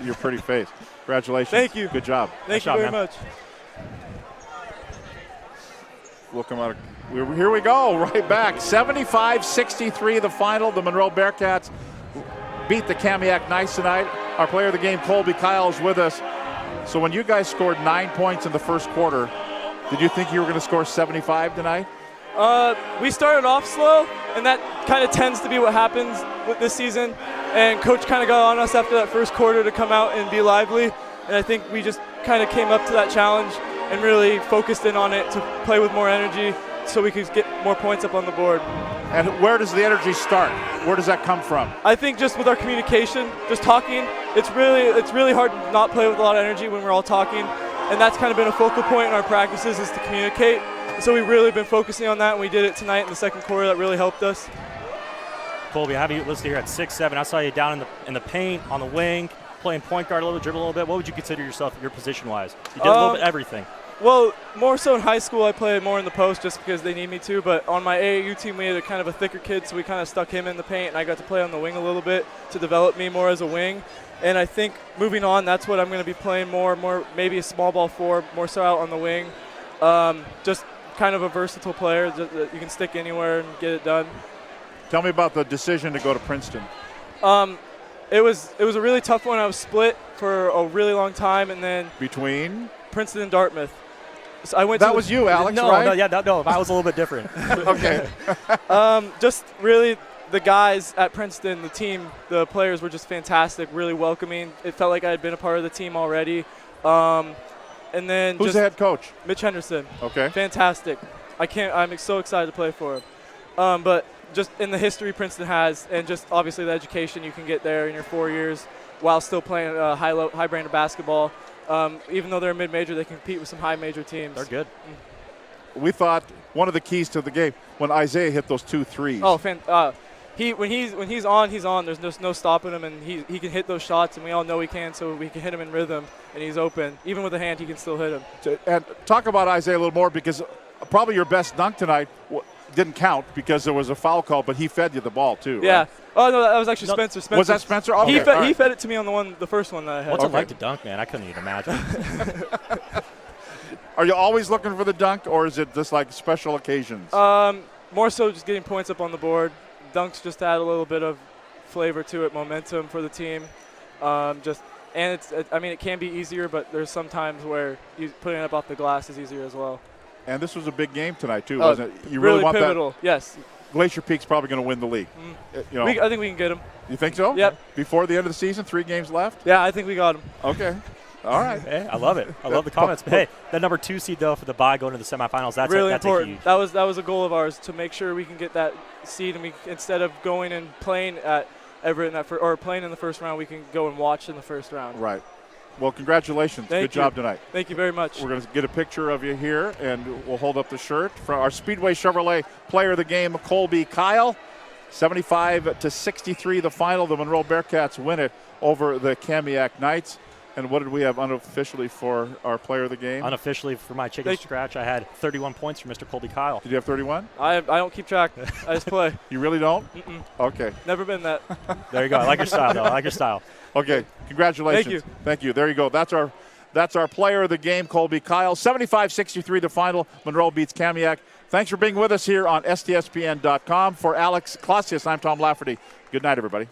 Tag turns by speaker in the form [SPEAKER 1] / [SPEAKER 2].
[SPEAKER 1] Your pretty face. Congratulations.
[SPEAKER 2] Thank you.
[SPEAKER 1] Good job.
[SPEAKER 2] Thank you very much.
[SPEAKER 1] We'll come out. Here we go. Right back. 75-63 the final. The Monroe Bearcats beat the Kamiak Knights tonight. Our player of the game, Colby Kyle, is with us. So when you guys scored 9 points in the first quarter, did you think you were going to score 75 tonight?
[SPEAKER 2] We started off slow, and that kind of tends to be what happens with this season. And coach kind of got on us after that first quarter to come out and be lively. And I think we just kind of came up to that challenge and really focused in on it to play with more energy so we could get more points up on the board.
[SPEAKER 1] And where does the energy start? Where does that come from?
[SPEAKER 2] I think just with our communication, just talking, it's really hard to not play with a lot of energy when we're all talking. And that's kind of been a focal point in our practices, is to communicate. So we've really been focusing on that, and we did it tonight in the second quarter. That really helped us.
[SPEAKER 3] Colby, I have you listed here at 6'7". I saw you down in the paint, on the wing, playing point guard a little bit, dribble a little bit. What would you consider yourself your position-wise? You did a little bit of everything.
[SPEAKER 2] Well, more so in high school, I played more in the post just because they need me to. But on my AAU team, we had a kind of a thicker kid, so we kind of stuck him in the paint, and I got to play on the wing a little bit to develop me more as a wing. And I think moving on, that's what I'm going to be playing more maybe a small ball four, more so out on the wing. Just kind of a versatile player that you can stick anywhere and get it done.
[SPEAKER 1] Tell me about the decision to go to Princeton.
[SPEAKER 2] It was a really tough one. I was split for a really long time, and then
[SPEAKER 1] between
[SPEAKER 2] Princeton and Dartmouth. So I went.
[SPEAKER 1] That was you, Alex,
[SPEAKER 3] no,
[SPEAKER 1] right?
[SPEAKER 3] No, I was a little bit different.
[SPEAKER 1] Okay.
[SPEAKER 2] Just really the guys at Princeton, the team, the players were just fantastic, really welcoming. It felt like I had been a part of the team already. And then
[SPEAKER 1] who's the head coach?
[SPEAKER 2] Mitch Henderson.
[SPEAKER 1] Okay.
[SPEAKER 2] Fantastic. I'm so excited to play for him. But just in the history Princeton has, and just obviously the education you can get there in your 4 years while still playing high brand of basketball. Even though they're a mid-major, they compete with some high-major teams.
[SPEAKER 3] They're good.
[SPEAKER 1] We thought one of the keys to the game when Isaiah hit those 2 threes.
[SPEAKER 2] Oh, when he's on. There's just no stopping him, and he can hit those shots, and we all know he can. So we can hit him in rhythm, and he's open. Even with a hand, he can still hit him.
[SPEAKER 1] And talk about Isaiah a little more, because probably your best dunk tonight didn't count because there was a foul call, but he fed you the ball too.
[SPEAKER 2] Yeah.
[SPEAKER 1] Right?
[SPEAKER 2] Oh no, that was actually Spencer.
[SPEAKER 1] Was that Spencer? Okay.
[SPEAKER 2] He fed it to me on the first one that I had.
[SPEAKER 3] What's it like to dunk, man? I couldn't even imagine.
[SPEAKER 1] Are you always looking for the dunk, or is it just like special occasions?
[SPEAKER 2] More so just getting points up on the board. Dunks just add a little bit of flavor to it, momentum for the team. It can be easier, but there's some times where putting it up off the glass is easier as well.
[SPEAKER 1] And this was a big game tonight too, wasn't it? You
[SPEAKER 2] really
[SPEAKER 1] want
[SPEAKER 2] pivotal.
[SPEAKER 1] That?
[SPEAKER 2] Yes.
[SPEAKER 1] Glacier Peak's probably going to win the league.
[SPEAKER 2] I think we can get him.
[SPEAKER 1] You think so?
[SPEAKER 2] Yep.
[SPEAKER 1] Before the end of the season, 3 games left?
[SPEAKER 2] Yeah, I think we got him.
[SPEAKER 1] Okay. All right.
[SPEAKER 3] Hey, I love it. I love the comments. But hey, the number 2 seed though for the bye going to the semifinals, that's
[SPEAKER 2] really
[SPEAKER 3] that's
[SPEAKER 2] important.
[SPEAKER 3] a huge.
[SPEAKER 2] That was a goal of ours to make sure we can get that seed, and we instead of going and playing at Everett or playing in the first round, we can go and watch in the first round.
[SPEAKER 1] Right. Well, congratulations. Good job tonight.
[SPEAKER 2] Thank you very much.
[SPEAKER 1] We're going to get a picture of you here, and we'll hold up the shirt from our Speedway Chevrolet player of the game, Colby Kyle. 75-63 the final. The Monroe Bearcats win it over the Kamiak Knights. And what did we have unofficially for our player of the game?
[SPEAKER 3] Unofficially for my chicken scratch, I had 31 points for Mr. Colby Kyle.
[SPEAKER 1] Did you have 31?
[SPEAKER 2] I don't keep track. I just play.
[SPEAKER 1] You really don't?
[SPEAKER 2] Mm-mm.
[SPEAKER 1] Okay.
[SPEAKER 2] Never been that.
[SPEAKER 3] There you go. I like your style, though. I like your style.
[SPEAKER 1] Okay. Congratulations.
[SPEAKER 2] Thank you.
[SPEAKER 1] There you go. That's our player of the game, Colby Kyle. 75-63 the final. Monroe beats Kamiak. Thanks for being with us here on STSPN.com. For Alex Clausius, I'm Tom Lafferty. Good night, everybody.